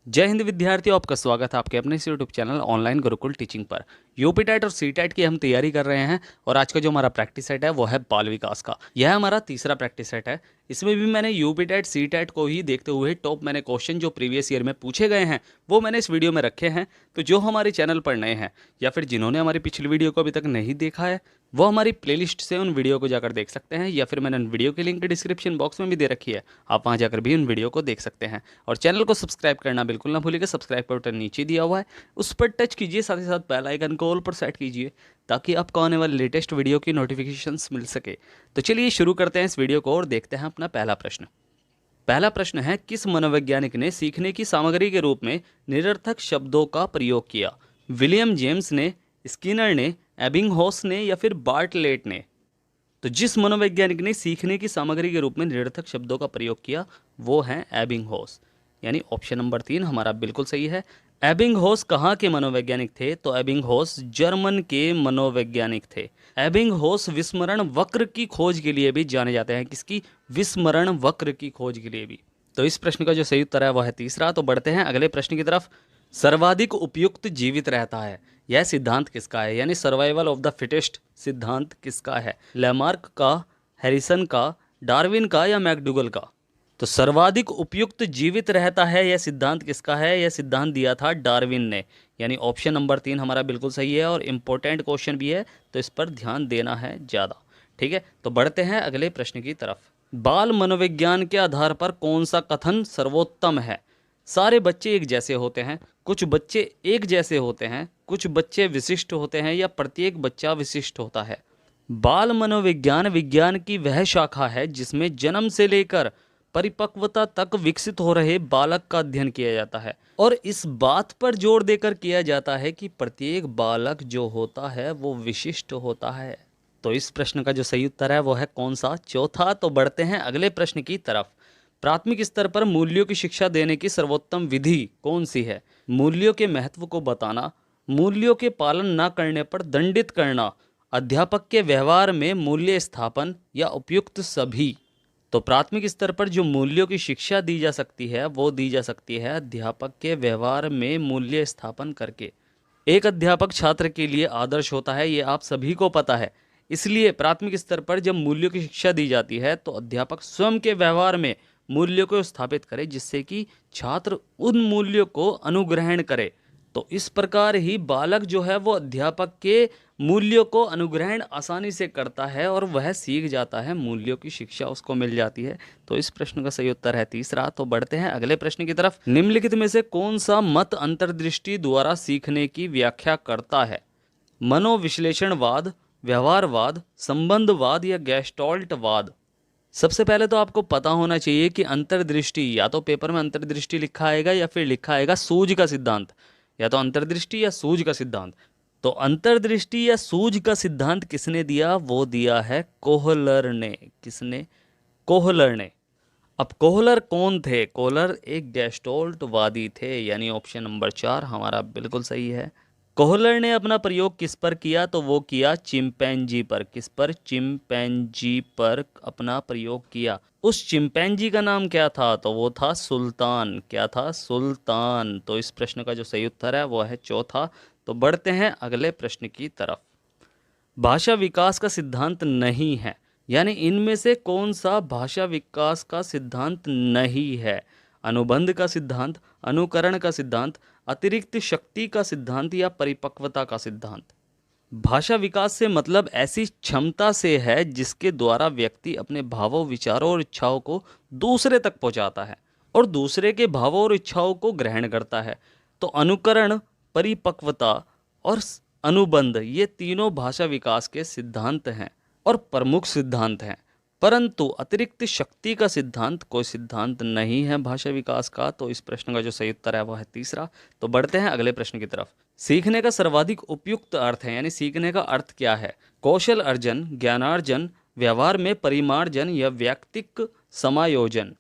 जय हिंद विद्यार्थियों, आपका स्वागत है आपके अपने इस YouTube channel online Gurukul teaching पर। यूपी टेट और सी टेट की हम तैयारी कर रहे हैं और आज का जो हमारा प्रैक्टिस सेट है वो है बाल विकास का। यह हमारा तीसरा प्रैक्टिस सेट है। इसमें भी मैंने यूपी टेट सी टेट को ही देखते हुए टॉप मैंने क्वेश्चन जो प्रीवियस ईयर में पूछे गए हैं वो मैंने इस वीडियो में रखे हैं। तो जो हमारे चैनल पर नए हैं या फिर जिन्होंने हमारी पिछली वीडियो को अभी तक नहीं देखा है वो हमारी प्लेलिस्ट से उन वीडियो को जाकर देख सकते हैं, या फिर मैंने उन वीडियो की लिंक डिस्क्रिप्शन बॉक्स में भी दे रखी है, आप वहां जाकर भी उन वीडियो को देख सकते हैं। और चैनल को सब्सक्राइब करना बिल्कुल ना भूलिएगा। सब्सक्राइब का बटन नीचे दिया हुआ है, उस पर टच कीजिए, साथ ही साथ बेल आइकन को ऑल पर सेट कीजिए ताकि आपको आने वाले लेटेस्ट वीडियो की नोटिफिकेशंस मिल सके। तो चलिए शुरू करते हैं इस वीडियो को और देखते हैं अपना पहला प्रश्न। पहला प्रश्न है, किस मनोवैज्ञानिक ने सीखने की सामग्री के रूप में निरर्थक शब्दों का प्रयोग किया? विलियम जेम्स ने, स्किनर ने, एबिंगहॉस ने या फिर बार्टलेट ने? तो जिस मनोवैज्ञानिक ने सीखने की सामग्री के रूप में निरर्थक शब्दों का प्रयोग किया वो है एबिंगहॉस, यानी ऑप्शन नंबर 3 हमारा बिल्कुल सही है। एबिंगहॉस कहाँ के मनोवैज्ञानिक थे? तो एबिंगहॉस जर्मन के मनोवैज्ञानिक थे। एबिंगहॉस विस्मरण वक्र की खोज के लिए भी जाने जाते हैं। किसकी? विस्मरण वक्र की खोज के लिए भी। तो इस प्रश्न का जो सही उत्तर है वह है तीसरा। तो बढ़ते हैं अगले प्रश्न की तरफ। सर्वाधिक उपयुक्त जीवित रहता है, यह सिद्धांत किसका है? यानी सर्वाइवल ऑफ द फिटेस्ट सिद्धांत किसका है? लैमार्क का, हैरिसन का, डार्विन का या मैकडूगल का? तो सर्वाधिक उपयुक्त जीवित रहता है यह सिद्धांत किसका है? यह सिद्धांत दिया था डार्विन ने, यानी ऑप्शन नंबर 3 हमारा बिल्कुल सही है और इंपॉर्टेंट क्वेश्चन भी है तो इस पर ध्यान देना है ज़्यादा। ठीक है, तो बढ़ते हैं अगले प्रश्न की तरफ। बाल मनोविज्ञान के आधार पर कौन सा कथन सर्वोत्तम है? सारे बच्चे एक जैसे होते हैं, कुछ बच्चे एक जैसे होते हैं, कुछ बच्चे विशिष्ट होते हैं या प्रत्येक बच्चा विशिष्ट होता है? बाल मनोविज्ञान विज्ञान की वह शाखा है जिसमें जन्म से लेकर परिपक्वता तक विकसित हो रहे बालक का अध्ययन किया जाता है और इस बात पर जोर देकर किया जाता है कि प्रत्येक बालक जो होता है वो विशिष्ट होता है। तो इस प्रश्न का जो सही उत्तर है वो है कौन सा? चौथा। तो बढ़ते हैं अगले प्रश्न की तरफ। प्राथमिक स्तर पर मूल्यों की शिक्षा देने की सर्वोत्तम विधि कौन सी है? मूल्यों के महत्व को बताना, मूल्यों के पालन न करने पर दंडित करना, अध्यापक के व्यवहार में मूल्य स्थापन या उपयुक्त सभी? तो प्राथमिक स्तर पर जो मूल्यों की शिक्षा दी जा सकती है वो दी जा सकती है अध्यापक के व्यवहार में मूल्य स्थापन करके। एक अध्यापक छात्र के लिए आदर्श होता है, ये आप सभी को पता है। इसलिए प्राथमिक स्तर पर जब मूल्यों की शिक्षा दी जाती है तो अध्यापक स्वयं के व्यवहार में मूल्यों को स्थापित करे जिससे कि छात्र उन मूल्यों को अनुग्रहण करे। तो इस प्रकार ही बालक जो है वो अध्यापक के मूल्यों को अनुग्रहण आसानी से करता है और वह सीख जाता है, मूल्यों की शिक्षा उसको मिल जाती है। तो इस प्रश्न का सही उत्तर है तीसरा। तो बढ़ते हैं अगले प्रश्न की तरफ। निम्नलिखित में से कौन सा मत अंतर्दृष्टि द्वारा सीखने की व्याख्या करता है? मनोविश्लेषणवाद, व्यवहारवाद, संबंधवाद या गैस्टॉल्टवाद? सबसे पहले तो आपको पता होना चाहिए कि अंतर्दृष्टि, या तो पेपर में अंतर्दृष्टि लिखा आएगा या फिर लिखा आएगा सूझ का सिद्धांत, या तो अंतर्दृष्टि या सूझ का सिद्धांत। तो अंतर्दृष्टि या सूझ का सिद्धांत किसने दिया? वो दिया है कोहलर ने। किसने? कोहलर ने। अब कोहलर कौन थे? कोहलर एक गैस्टोल्टवादी थे, यानी ऑप्शन नंबर 4 हमारा बिल्कुल सही है। कोहलर ने अपना प्रयोग किस पर किया? तो वो किया चिंपैंजी पर। किस पर? चिंपैंजी पर अपना प्रयोग किया। उस चिंपैंजी का नाम क्या था? तो वो था सुल्तान। क्या था? सुल्तान। तो इस प्रश्न का जो सही उत्तर है वो है चौथा। तो बढ़ते हैं अगले प्रश्न की तरफ। भाषा विकास का सिद्धांत नहीं है, यानी इनमें से कौन सा भाषा विकास का सिद्धांत नहीं है? अनुबंध का सिद्धांत, अनुकरण का सिद्धांत, अतिरिक्त शक्ति का सिद्धांत या परिपक्वता का सिद्धांत? भाषा विकास से मतलब ऐसी क्षमता से है जिसके द्वारा व्यक्ति अपने भावों, विचारों और इच्छाओं को दूसरे तक पहुंचाता है और दूसरे के भावों और इच्छाओं को ग्रहण करता है। तो अनुकरण, परिपक्वता और अनुबंध, ये तीनों भाषा विकास के सिद्धांत हैं और प्रमुख सिद्धांत हैं। परंतु अतिरिक्त शक्ति का सिद्धांत कोई सिद्धांत नहीं है भाषा विकास का। तो इस प्रश्न का जो सही उत्तर है वह है तीसरा। तो बढ़ते हैं अगले प्रश्न की तरफ। सीखने का सर्वाधिक उपयुक्त अर्थ है, यानी सीखने का अर्थ क्या है? कौशल अर्जन, ज्ञानार्जन, व्यवहार में परिमार्जन या व्यक्तिक समायोजन?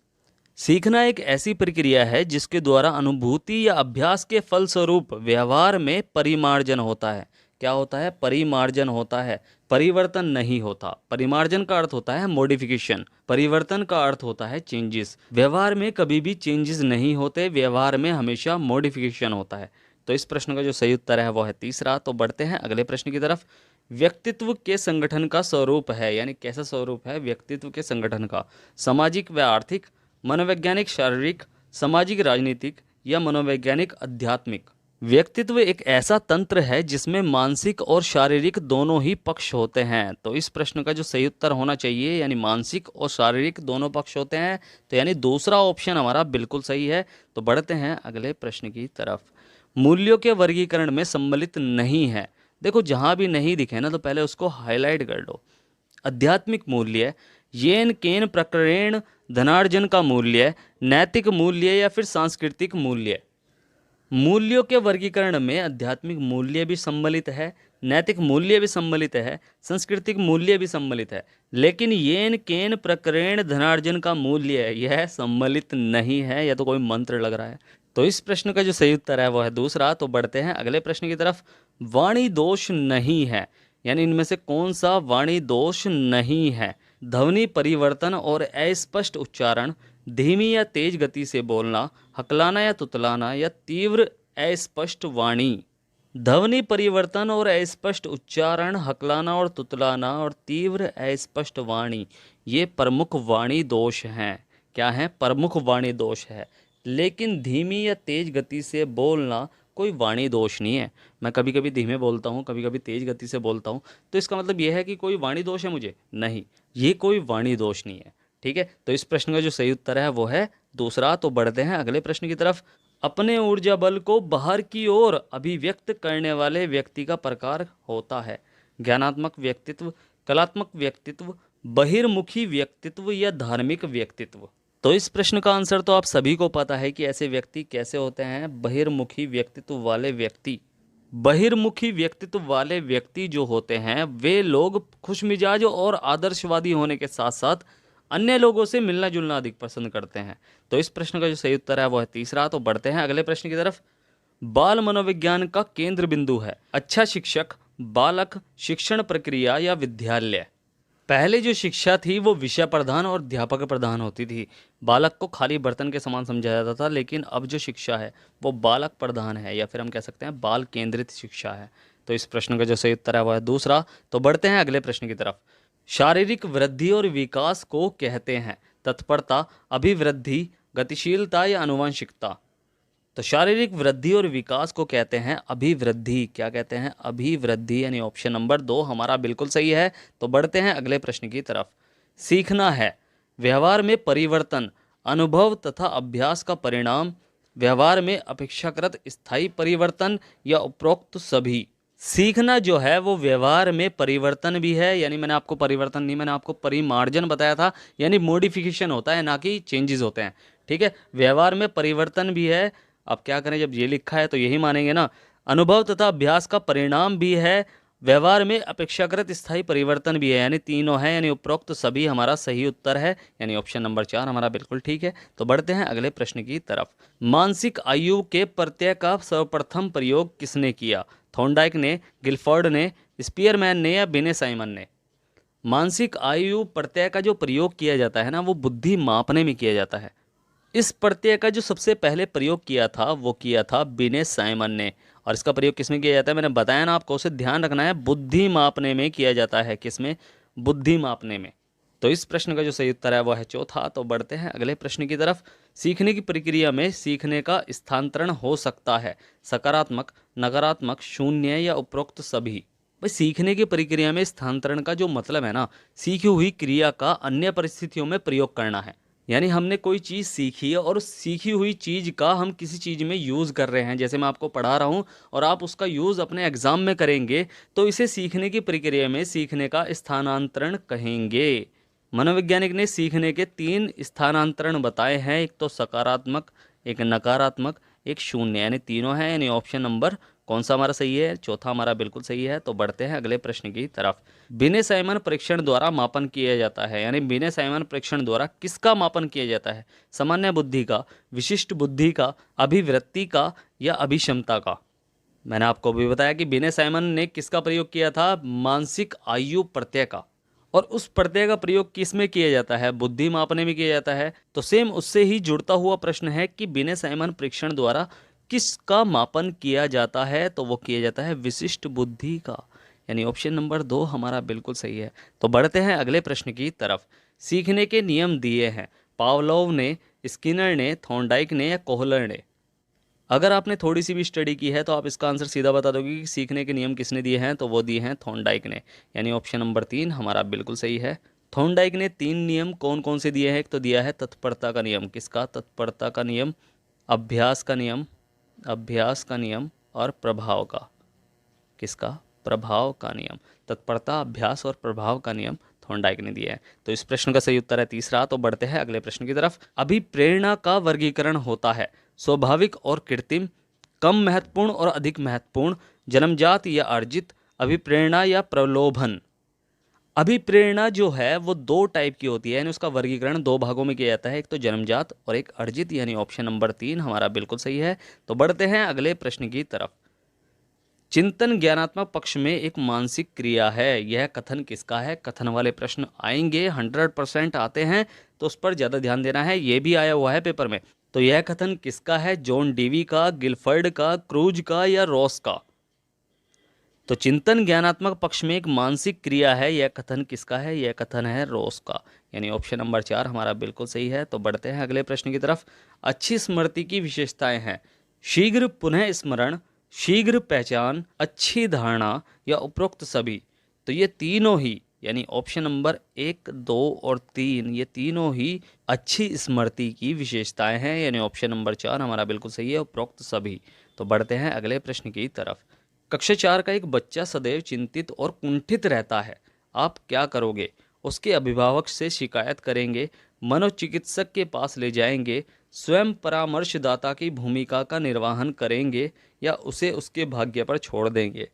सीखना एक ऐसी प्रक्रिया है जिसके द्वारा अनुभूति या अभ्यास के फलस्वरूप व्यवहार में परिमार्जन होता है। क्या होता है? परिमार्जन होता है। परिवर्तन नहीं होता। परिमार्जन का अर्थ होता है मॉडिफिकेशन, परिवर्तन का अर्थ होता है चेंजेस। व्यवहार में कभी भी चेंजेस नहीं होते, व्यवहार में हमेशा मॉडिफिकेशन होता है। तो इस प्रश्न का जो सही उत्तर है वो है तीसरा। तो बढ़ते हैं अगले प्रश्न की तरफ। व्यक्तित्व के संगठन का स्वरूप है, यानी कैसा स्वरूप है व्यक्तित्व के संगठन का? सामाजिक व आर्थिक, मनोवैज्ञानिक शारीरिक, सामाजिक राजनीतिक या मनोवैज्ञानिक आध्यात्मिक? व्यक्तित्व एक ऐसा तंत्र है जिसमें मानसिक और शारीरिक दोनों ही पक्ष होते हैं। तो इस प्रश्न का जो सही उत्तर होना चाहिए, यानी मानसिक और शारीरिक दोनों पक्ष होते हैं, तो यानी दूसरा ऑप्शन हमारा बिल्कुल सही है। तो बढ़ते हैं अगले प्रश्न की तरफ। मूल्यों के वर्गीकरण में सम्मिलित नहीं है। देखो जहां भी नहीं दिखे ना तो पहले उसको हाईलाइट कर लो। आध्यात्मिक मूल्य, येन केन प्रकरण धनार्जन का मूल्य, नैतिक मूल्य या फिर सांस्कृतिक मूल्य? मूल्यों के वर्गीकरण में आध्यात्मिक मूल्य भी सम्मिलित है, नैतिक मूल्य भी सम्मिलित है, सांस्कृतिक मूल्य भी सम्मिलित है, लेकिन येन केन प्रकरण धनार्जन का मूल्य यह सम्मिलित नहीं है। यह तो कोई मंत्र लग रहा है। तो इस प्रश्न का जो सही उत्तर है वो है दूसरा। तो बढ़ते हैं अगले प्रश्न की तरफ। वाणी दोष नहीं है, यानी इनमें से कौन सा वाणी दोष नहीं है? ध्वनि परिवर्तन और अस्पष्ट उच्चारण, धीमी या तेज गति से बोलना, हकलाना या तुतलाना या तीव्र अस्पष्ट वाणी? ध्वनि परिवर्तन और अस्पष्ट उच्चारण, हकलाना और तुतलाना और तीव्र अस्पष्ट वाणी, ये प्रमुख वाणी दोष हैं। क्या हैं? प्रमुख वाणी दोष है। लेकिन धीमी या तेज गति से बोलना कोई वाणी दोष नहीं है। मैं कभी कभी धीमे बोलता हूँ, कभी कभी तेज गति से बोलता हूँ, तो इसका मतलब यह है कि कोई वाणी दोष है मुझे? नहीं, ये कोई वाणी दोष नहीं है। ठीक है, तो इस प्रश्न का जो सही उत्तर है वो है दूसरा। तो बढ़ते हैं अगले प्रश्न की तरफ। अपने ऊर्जा बल को बाहर की ओर अभिव्यक्त करने वाले व्यक्ति का प्रकार होता है ज्ञानात्मक व्यक्तित्व, कलात्मक व्यक्तित्व, बहिर्मुखी व्यक्तित्व या धार्मिक व्यक्तित्व? तो इस प्रश्न का आंसर तो आप सभी को पता है कि ऐसे व्यक्ति कैसे होते हैं, बहिर्मुखी व्यक्तित्व वाले व्यक्ति। बहिर्मुखी व्यक्तित्व वाले व्यक्ति जो होते हैं वे लोग खुशमिजाज और आदर्शवादी होने के साथ साथ अन्य लोगों से मिलना जुलना अधिक पसंद करते हैं। तो इस प्रश्न का जो सही उत्तर है वो है तीसरा। तो बढ़ते हैं अगले प्रश्न की तरफ। बाल मनोविज्ञान का केंद्र बिंदु है अच्छा शिक्षक, बालक, शिक्षण प्रक्रिया या विद्यालय? पहले जो शिक्षा थी वो विषय प्रधान और अध्यापक प्रधान होती थी। बालक को खाली बर्तन के समान समझा जाता था, लेकिन अब जो शिक्षा है वो बालक प्रधान है, या फिर हम कह सकते हैं बाल केंद्रित शिक्षा है। तो इस प्रश्न का जो सही उत्तर है वो है दूसरा। तो बढ़ते हैं अगले प्रश्न की तरफ। शारीरिक वृद्धि और विकास को कहते हैं तत्परता, अभिवृद्धि, गतिशीलता या आनुवंशिकता? तो शारीरिक वृद्धि और विकास को कहते हैं अभिवृद्धि। क्या कहते हैं? अभिवृद्धि, यानी ऑप्शन नंबर 2 हमारा बिल्कुल सही है। तो बढ़ते हैं अगले प्रश्न की तरफ। सीखना है व्यवहार में परिवर्तन, अनुभव तथा अभ्यास का परिणाम, व्यवहार में अपेक्षाकृत स्थायी परिवर्तन या उपरोक्त सभी? सीखना जो है वो व्यवहार में परिवर्तन भी है, यानी मैंने आपको परिवर्तन नहीं, मैंने आपको परिमार्जन बताया था, यानी मॉडिफिकेशन होता है ना कि चेंजेस होते हैं। ठीक है, व्यवहार में परिवर्तन भी है। अब क्या करें, जब ये लिखा है तो यही मानेंगे ना। अनुभव तथा अभ्यास का परिणाम भी है, व्यवहार में अपेक्षाकृत स्थायी परिवर्तन भी है, यानी तीनों है, यानी उपरोक्त सभी हमारा सही उत्तर है, यानी ऑप्शन नंबर 4 हमारा बिल्कुल ठीक है। तो बढ़ते हैं अगले प्रश्न की तरफ। मानसिक आयु के प्रत्यय का सर्वप्रथम प्रयोग किसने किया? थॉर्नडाइक ने, गिलफोर्ड ने, स्पीयरमैन ने या बिने साइमन ने? मानसिक आयु प्रत्यय का जो प्रयोग किया जाता है ना वो बुद्धि मापने में किया जाता है। इस प्रत्यय का जो सबसे पहले प्रयोग किया था वो किया था बिने साइमन ने। और इसका प्रयोग किसमें किया जाता है? मैंने बताया ना आपको, उसे ध्यान रखना है, बुद्धि मापने में किया जाता है। किसमें? बुद्धि मापने में। तो इस प्रश्न का जो सही उत्तर है वो है चौथा। तो बढ़ते हैं अगले प्रश्न की तरफ। सीखने की प्रक्रिया में सीखने का स्थानांतरण हो सकता है सकारात्मक, नकारात्मक, शून्य या उपरोक्त सभी? भाई सीखने की प्रक्रिया में स्थानांतरण का जो मतलब है ना, सीखी हुई क्रिया का अन्य परिस्थितियों में प्रयोग करना है। यानी हमने कोई चीज़ सीखी है और उस सीखी हुई चीज़ का हम किसी चीज़ में यूज़ कर रहे हैं। जैसे मैं आपको पढ़ा रहा हूँ और आप उसका यूज़ अपने एग्जाम में करेंगे, तो इसे सीखने की प्रक्रिया में सीखने का स्थानांतरण कहेंगे। मनोवैज्ञानिक ने सीखने के 3 स्थानांतरण बताए हैं, एक तो सकारात्मक, एक नकारात्मक, एक शून्य, यानी तीनों हैं, यानी ऑप्शन नंबर कौन सा हमारा सही है? चौथा हमारा बिल्कुल सही है। तो बढ़ते हैं अगले प्रश्न की तरफ। बिने साइमन परीक्षण द्वारा मापन किया जाता है, यानी बिने साइमन परीक्षण द्वारा किसका मापन किया जाता है? सामान्य बुद्धि का, विशिष्ट बुद्धि का, अभिवृत्ति का या अभिक्षमता का? मैंने आपको भी बताया कि बिने साइमन ने किसका प्रयोग किया था, मानसिक आयु प्रत्यय का। और उस प्रत्यय का प्रयोग किस में किया जाता है, बुद्धि मापने में किया जाता है। तो सेम उससे ही जुड़ता हुआ प्रश्न है कि बिने साइमन परीक्षण द्वारा किसका मापन किया जाता है, तो वो किया जाता है विशिष्ट बुद्धि का, यानी ऑप्शन नंबर 2 हमारा बिल्कुल सही है। तो बढ़ते हैं अगले प्रश्न की तरफ। सीखने के नियम दिए हैं, पावलोव ने, स्किनर ने, थॉर्नडाइक ने या कोहलर ने। अगर आपने थोड़ी सी भी स्टडी की है तो आप इसका आंसर सीधा बता दोगे कि सीखने के नियम किसने दिए हैं, तो वो दिए हैं थॉर्नडाइक ने, यानी ऑप्शन नंबर 3 हमारा बिल्कुल सही है। थॉर्नडाइक ने 3 नियम कौन कौन से दिए हैं, एक तो दिया है तत्परता का नियम, किसका, तत्परता का नियम, अभ्यास का नियम, अभ्यास का नियम, और प्रभाव का, किसका, प्रभाव का नियम। तत्परता, अभ्यास और प्रभाव का नियम थॉर्नडाइक ने दिया है। तो इस प्रश्न का सही उत्तर है तीसरा। तो बढ़ते हैं अगले प्रश्न की तरफ। अभिप्रेरणा का वर्गीकरण होता है स्वाभाविक और कृत्रिम, कम महत्वपूर्ण और अधिक महत्वपूर्ण, जन्मजात या अर्जित, अभिप्रेरणा या प्रलोभन। अभिप्रेरणा जो है वो 2 टाइप की होती है, यानी उसका वर्गीकरण 2 भागों में किया जाता है, एक तो जन्मजात और एक अर्जित, यानी ऑप्शन नंबर 3 हमारा बिल्कुल सही है। तो बढ़ते हैं अगले प्रश्न की तरफ। चिंतन ज्ञानात्मक पक्ष में एक मानसिक क्रिया है, यह कथन किसका है। कथन वाले प्रश्न आएंगे, 100% आते हैं, तो उस पर ज़्यादा ध्यान देना है, ये भी आया हुआ है पेपर में। तो यह कथन किसका है, जॉन डीवी का, गिलफर्ड का, क्रूज का या रॉस का। तो चिंतन ज्ञानात्मक पक्ष में एक मानसिक क्रिया है, यह कथन किसका है, यह कथन है रॉस का, यानी ऑप्शन नंबर 4 हमारा बिल्कुल सही है। तो बढ़ते हैं अगले प्रश्न की तरफ। अच्छी स्मृति की विशेषताएं हैं, शीघ्र पुनः स्मरण, शीघ्र पहचान, अच्छी धारणा या उपरोक्त सभी। तो ये तीनों ही, यानी ऑप्शन नंबर 1, 2 और 3, ये तीनों ही अच्छी स्मृति की विशेषताएं हैं, यानी ऑप्शन नंबर 4 हमारा बिल्कुल सही है, उपरोक्त सभी। तो बढ़ते हैं अगले प्रश्न की तरफ। कक्षा 4 का एक बच्चा सदैव चिंतित और कुंठित रहता है, आप क्या करोगे। उसके अभिभावक से शिकायत करेंगे, मनोचिकित्सक के पास ले जाएंगे, स्वयं परामर्शदाता की भूमिका का निर्वहन करेंगे, या उसे उसके भाग्य पर छोड़ देंगे।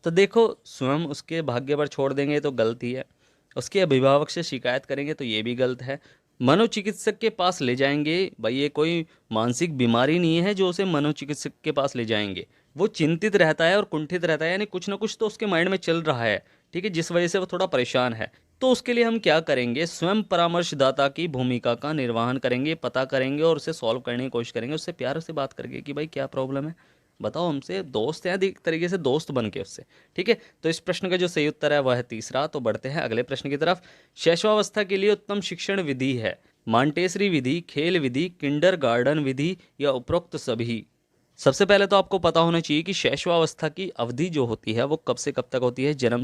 तो देखो, स्वयं उसके भाग्य पर छोड़ देंगे तो गलत ही है, उसके अभिभावक से शिकायत करेंगे तो ये भी गलत है। मनोचिकित्सक के पास ले जाएंगे, भाई ये कोई मानसिक बीमारी नहीं है जो उसे मनोचिकित्सक के पास ले जाएंगे। वो चिंतित रहता है और कुंठित रहता है, यानी कुछ ना कुछ तो उसके माइंड में चल रहा है, ठीक है, जिस वजह से वो थोड़ा परेशान है। तो उसके लिए हम क्या करेंगे, स्वयं परामर्शदाता की भूमिका का निर्वहन करेंगे, पता करेंगे और उसे सॉल्व करने की कोशिश करेंगे, उससे प्यार से बात करके कि भाई क्या प्रॉब्लम है, बताओ हमसे, दोस्त हैं, एक तरीके से दोस्त बन के उससे, ठीक है। तो इस प्रश्न का जो सही उत्तर है वह है तीसरा। तो बढ़ते हैं अगले प्रश्न की तरफ। शैशवावस्था के लिए उत्तम शिक्षण विधि है, मांटेसरी विधि, खेल विधि, किंडरगार्टन विधि या उपरोक्त सभी। सबसे पहले तो आपको पता होना चाहिए कि शैशवावस्था की अवधि जो होती है वो कब से कब तक होती है, जन्म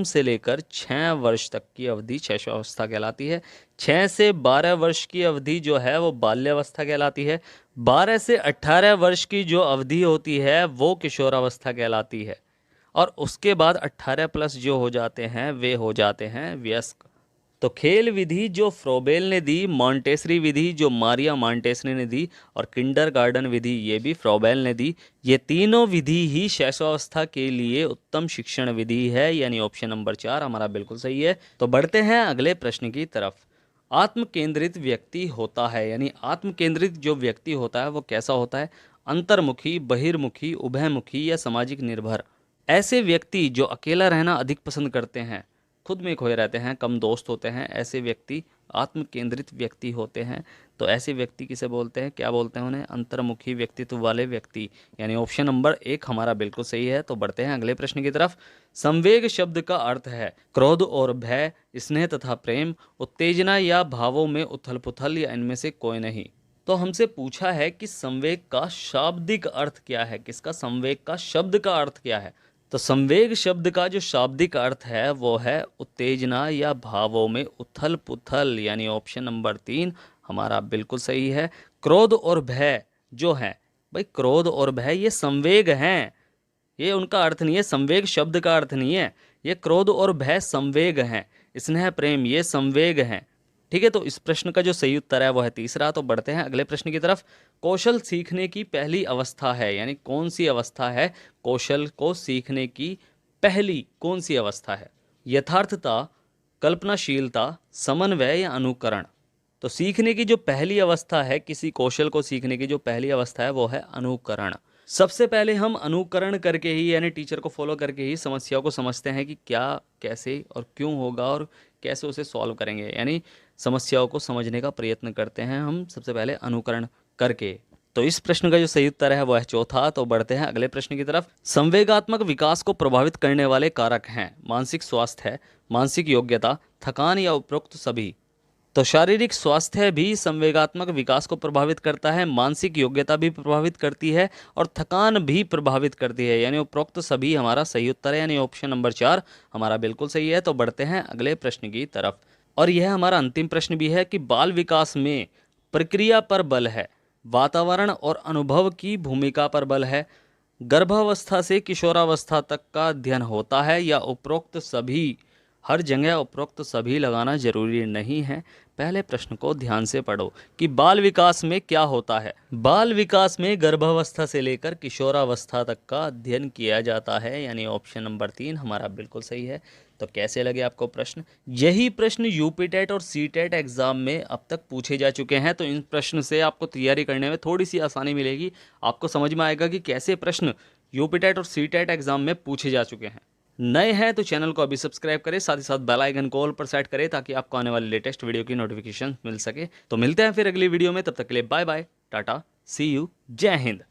से लेकर 6 वर्ष तक की अवधि शैशवावस्था कहलाती है। 6 से 12 वर्ष की अवधि जो है वो बाल्यावस्था कहलाती है। 12 से 18 वर्ष की जो अवधि होती है वो किशोरावस्था कहलाती है। और उसके बाद 18 प्लस जो हो जाते हैं वे हो जाते हैं वयस्क। तो खेल विधि जो फ्रोबेल ने दी, मॉन्टेसरी विधि जो मारिया मॉन्टेसरी ने दी, और किंडरगार्टन विधि ये भी फ्रोबेल ने दी, ये तीनों विधि ही शैशवावस्था के लिए उत्तम शिक्षण विधि है, यानी ऑप्शन नंबर 4 हमारा बिल्कुल सही है। तो बढ़ते हैं अगले प्रश्न की तरफ। आत्म केंद्रित व्यक्ति होता है, यानी आत्म केंद्रित जो व्यक्ति होता है वो कैसा होता है, अंतर्मुखी, बहिर्मुखी, उभयमुखी या सामाजिक निर्भर। ऐसे व्यक्ति जो अकेला रहना अधिक पसंद करते हैं, खुद में खोए रहते हैं, कम दोस्त होते हैं, ऐसे व्यक्ति आत्म केंद्रित व्यक्ति होते हैं। तो ऐसे व्यक्ति किसे बोलते हैं, क्या बोलते हैं उन्हें, अंतर्मुखी व्यक्तित्व वाले व्यक्ति, यानी ऑप्शन नंबर 1 हमारा बिल्कुल सही है। तो बढ़ते हैं अगले प्रश्न की तरफ। संवेग शब्द का अर्थ है क्रोध और भय, स्नेह तथा प्रेम, उत्तेजना या भावों में उथल पुथल, या इनमें से कोई नहीं। तो हमसे पूछा है कि संवेग का शाब्दिक अर्थ क्या है, किसका, संवेग का शब्द का अर्थ क्या है। तो संवेग शब्द का जो शाब्दिक अर्थ है वो है उत्तेजना या भावों में उथल पुथल, यानी ऑप्शन नंबर 3 हमारा बिल्कुल सही है। क्रोध और भय जो है, भाई क्रोध और भय ये संवेग हैं, ये उनका अर्थ नहीं है, संवेग शब्द का अर्थ नहीं है, ये क्रोध और भय संवेग हैं। स्नेह प्रेम ये संवेग हैं, ठीक है। तो इस प्रश्न का जो सही उत्तर है वह है तीसरा। तो बढ़ते हैं अगले प्रश्न की तरफ। कौशल सीखने की पहली अवस्था है, यानी कौन सी अवस्था है कौशल को सीखने की पहली, कौन सी अवस्था है, यथार्थता, कल्पनाशीलता, समन्वय या अनुकरण। तो सीखने की जो पहली अवस्था है, किसी कौशल को सीखने की जो पहली अवस्था है वो है अनुकरण। सबसे पहले हम अनुकरण करके ही यानी टीचर को फॉलो करके ही समस्याओं को समझते हैं कि क्या, कैसे और क्यों होगा और कैसे उसे सॉल्व करेंगे, यानी समस्याओं को समझने का प्रयत्न करते हैं हम सबसे पहले अनुकरण करके। तो इस प्रश्न का जो सही उत्तर है वो है चौथा। तो बढ़ते हैं अगले प्रश्न की तरफ। संवेगात्मक विकास को प्रभावित करने वाले कारक हैं मानसिक स्वास्थ्य है, मानसिक योग्यता, थकान या उपरोक्त सभी। तो शारीरिक स्वास्थ्य भी संवेगात्मक विकास को प्रभावित करता है, मानसिक योग्यता भी प्रभावित करती है और थकान भी प्रभावित करती है, यानी उपरोक्त सभी हमारा सही उत्तर है, यानी ऑप्शन नंबर 4 हमारा बिल्कुल सही है। तो बढ़ते हैं अगले प्रश्न की तरफ और यह हमारा अंतिम प्रश्न भी है कि बाल विकास में प्रक्रिया पर बल है, वातावरण और अनुभव की भूमिका पर बल है, गर्भावस्था से किशोरावस्था तक का अध्ययन होता है या उपरोक्त सभी। हर जगह उपरोक्त सभी लगाना जरूरी नहीं है। पहले प्रश्न को ध्यान से पढ़ो कि बाल विकास में क्या होता है। बाल विकास में गर्भावस्था से लेकर किशोरावस्था तक का अध्ययन किया जाता है, यानी ऑप्शन नंबर 3 हमारा बिल्कुल सही है। तो कैसे लगे आपको प्रश्न? यही प्रश्न यूपीटेट और सीटेट एग्जाम में अब तक पूछे जा चुके हैं, तो इन प्रश्न से आपको तैयारी करने में थोड़ी सी आसानी मिलेगी। आपको समझ में आएगा कि कैसे प्रश्न यूपीटेट और सीटेट एग्जाम में पूछे जा चुके हैं। नए हैं तो चैनल को अभी सब्सक्राइब करें, साथ ही साथ बेल आइकन को ऑल पर सेट करें ताकि आपको आने वाले लेटेस्ट वीडियो की नोटिफिकेशन मिल सके। तो मिलते हैं फिर अगली वीडियो में, तब तक के लिए bye bye, tata, see you, जय हिंद।